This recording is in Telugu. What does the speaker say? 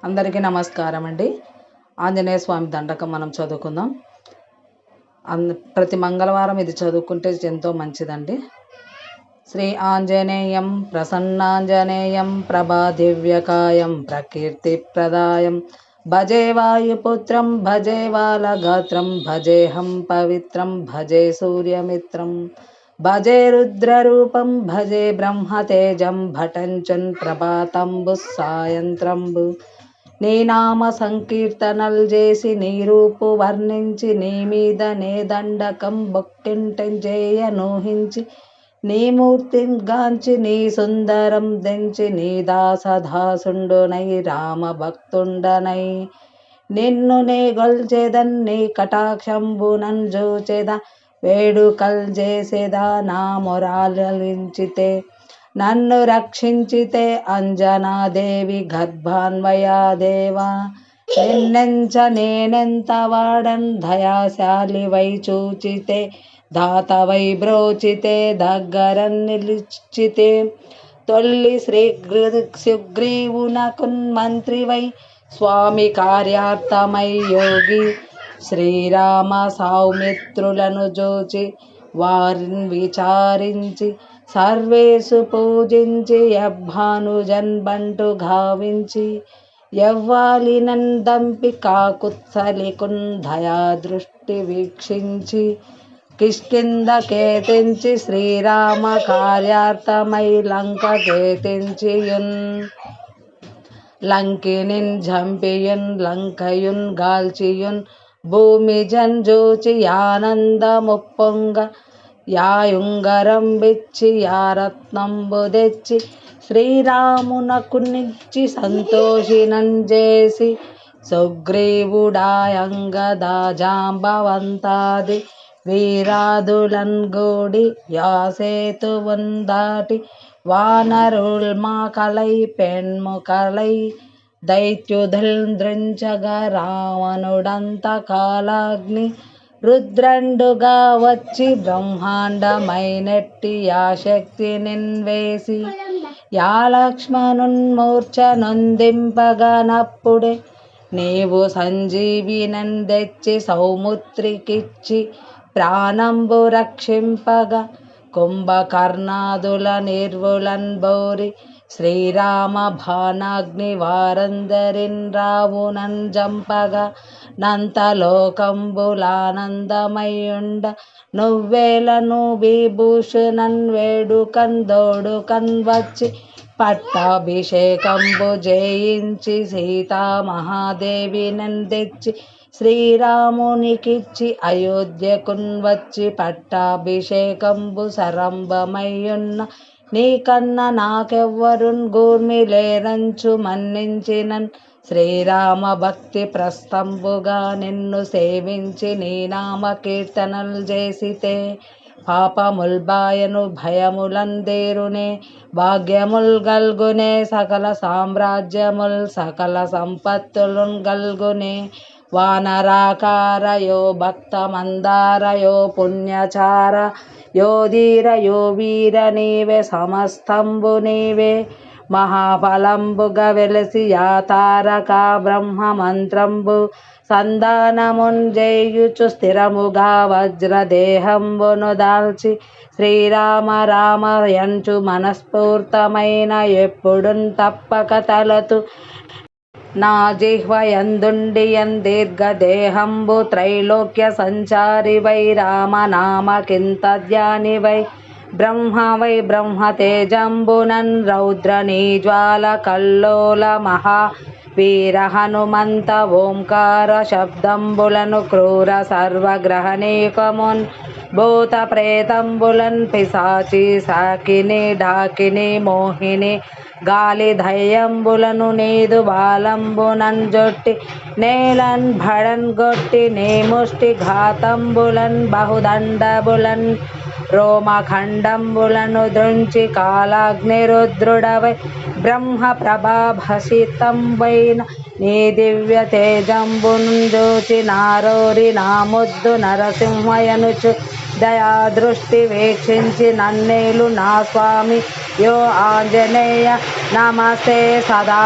అందరికీ నమస్కారం అండి. ఆంజనేయ స్వామి దండకం మనం చదువుకుందాం. ప్రతి మంగళవారం ఇది చదువుకుంటే ఎంతో మంచిదండి. శ్రీ ఆంజనేయం ప్రసన్నాంజనేయం ప్రభాదివ్యకాయం ప్రకీర్తిప్రదాయం భజే వాయుపుత్రం భజే బాలగాత్రం భజేహం పవిత్రం భజే సూర్యమిత్రం భజే రుద్రరూపం భజే బ్రహ్మతేజం భటంచున్ ప్రభాతంబు సాయంత్రంబు నీ నామ సంకీర్తనలు చేసి నీ రూపు వర్ణించి నీ మీద నే దండకం బొక్కింటెంజేయ నూహించి నీ మూర్తిని గాంచి నీ సుందరం దెంచి నీ దాసదాసుండునై రామ భక్తుండనై నిన్ను నే గొల్చెదన్ నీ కటాక్షంబునన్ జూచెద వేడుకల్ చేసేదా నా మొరాలించితే నన్ను రక్షించితే అంజనాదేవి గర్భాన్వయాదేవా నిన్నెంచ నేనెంత వాడన్ దయాశాలివై చూచితే దాతవై బ్రోచితే దగ్గరన్ నిలిచితే తొల్లి శ్రీ సుగ్రీవునకున్ మంత్రివై స్వామి కార్యార్థమై యోగి శ్రీరామ సౌమిత్రులను జోచి వారిని విచారించి సర్వేసు పూజించి యబ్భానుజన్ బంటు గావించి యవ్వాలినన్ దంపి కాకుత్సలికున్ దయాదృష్టి వీక్షించి కిష్కింద కేతించి శ్రీరామ కార్యార్థమై లంక కేతించియున్ లంకినిన్ జంపియున్ లంకయున్ గాల్చియున్ భూమి జంజూచి యానందముప్పొంగ యాయుంగరం బిచ్చి యారత్నంబు తెచ్చి శ్రీరామునకునిచ్చి సంతోషినంజేసి సుగ్రీవుడాయంగదాజాంబవంతాది వీరాదులన్ గూడి యాసేతువున్ దాటి వానరుల్మాకలై పెన్ముకలై దైత్యుధుల్ దృంచగా రావణుడంత కాలాగ్ని రుద్రండుగా వచ్చి బ్రహ్మాండమైనట్టి యాశక్తి నిన్వేసి యా లక్ష్మణున్మూర్ఛ నొందింపగనప్పుడే నీవు సంజీవినన్ తెచ్చి సౌముత్రికిచ్చి ప్రాణంబు రక్షింపగా కుంభకర్ణాదుల నిర్వులన్ బోరి శ్రీరామ బాణాగ్ని వారందరిన్ రావునన్ జంపగా నంతలోకంబులానందమయుండ నువ్వేలను విభూషణన్ వేడుకన్ దోడుకన్ వచ్చి పట్టాభిషేకంబు జయించి సీతామహాదేవినన్ తెచ్చి శ్రీరామునికిచ్చి అయోధ్యకున్ వచ్చి పట్టాభిషేకంబు సరంభమయ్యున్న నీకన్న నాకెవ్వరున్ గూర్మిలేరంచు మన్నించినన్ శ్రీరామ భక్తి ప్రస్తంబుగా నిన్ను సేవించి నీ నామ కీర్తనలు చేసితే పాపముల్ బాయను భయములన్ దేరునే భాగ్యముల్ గల్గునే సకల సామ్రాజ్యముల్ సకల సంపత్తులున్ గల్గునే వానరాకార యో భక్త మందార యో పుణ్యచార యో ధీర యో వీర నీవే సమస్తంబు నీవే మహాఫలంబుగా వెలసి యా తారక బ్రహ్మ మంత్రంబు సంధానమున్ చేయుచు స్థిరముగా వజ్రదేహంబును దాల్చి శ్రీరామ రామ యంచు మనస్ఫూర్తమైన ఎప్పుడున్ తప్పక తలతు నా జిహ్వయందుండియన్ దీర్ఘదేహంబు త్రైలోక్య సంచారివై రామనామకింతధ్యానివై బ్రహ్మవై బ్రహ్మతేజంబునన్ రౌద్రనీజ్వాల కల్లోల మహా వీర హనుమంత ఓంకార శబ్దంబులను క్రూర సర్వగ్రహణీకమున్ భూత ప్రేతంబులన్ పిశాచి సాకిని ఢాకిని మోహిని గాలి దయ్యంబులను నీదు బాలంబునన్ జొట్టి నేలన్ భడన్ గొట్టి నీ ముష్టి ఘాతంబులన్ బహుదండబులన్ రోమఖండంబులను దృంచి కాలాగ్ని రుద్రుడవై బ్రహ్మ ప్రభాభసితంబైన నీ దివ్య తేజంబును జూచి నారోరి నా ముద్దు నరసింహయనుచు దయాదృష్టి వీక్షించి నన్నేలు నా స్వామి యో ఆంజనేయ నమస్తే సదా